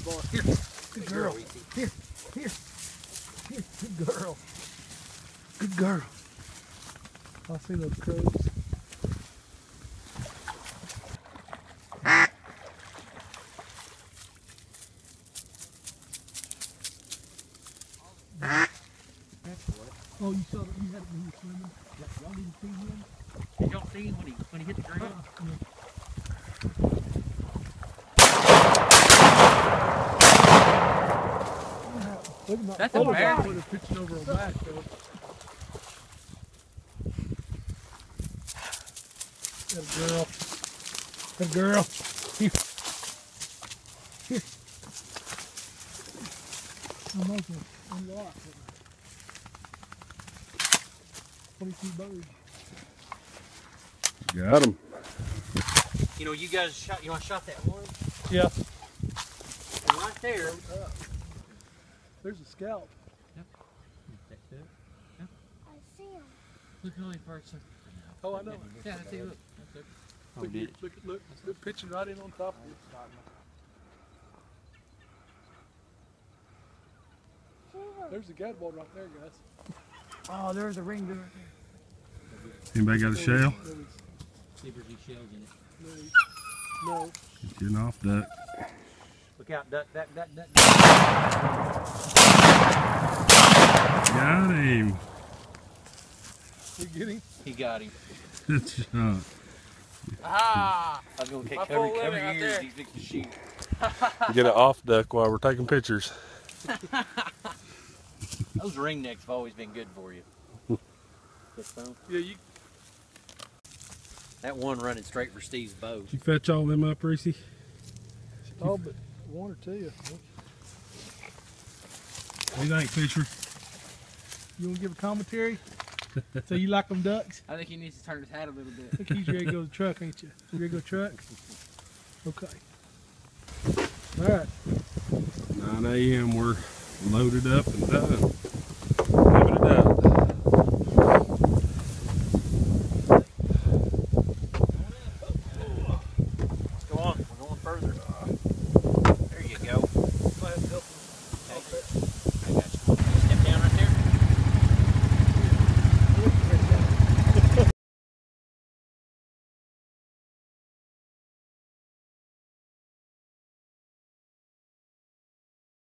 boy. Here. Good girl. Here. Here. Here. Good girl. Good girl. I see those crows. Oh, you saw that you had it when you were swimming? Y'all didn't see him? Did y'all see him when he hit the ground? That's embarrassing. With a pitching over her back, though. That girl. That girl. Here. Here. I'm open. Unlocked. 22 birds. Got him. You know, you guys shot. You want to shot that one? Yeah. And right there. There's a scalp. Yep. Yep. I see him. Look at only first. Oh, I know. Yeah, that's it. Look. That's it. Oh, Look, did look, look. They're pitching right in on top of it. There's the gadwall right there, guys. Oh, there's a ring right there. Anybody got a shell? See if there's any shells in it. No. Getting off duck. Look out, duck, duck, duck, duck. Got him. You get him? He got him. Good shot. Ah! I was going to cover your ears. He's fixing to shoot. Get it off duck while we're taking pictures. Those ringnecks have always been good for you. Yeah, you. That one running straight for Steve's bow. Did you fetch all them up, Reese? Oh, but one or two. What do you think, Fisher? You want to give a commentary? So you like them ducks? I think he needs to turn his head a little bit. I think he's ready to go to the truck, ain't you? You ready to go truck? Okay. All right. 9 a.m. We're loaded up and done.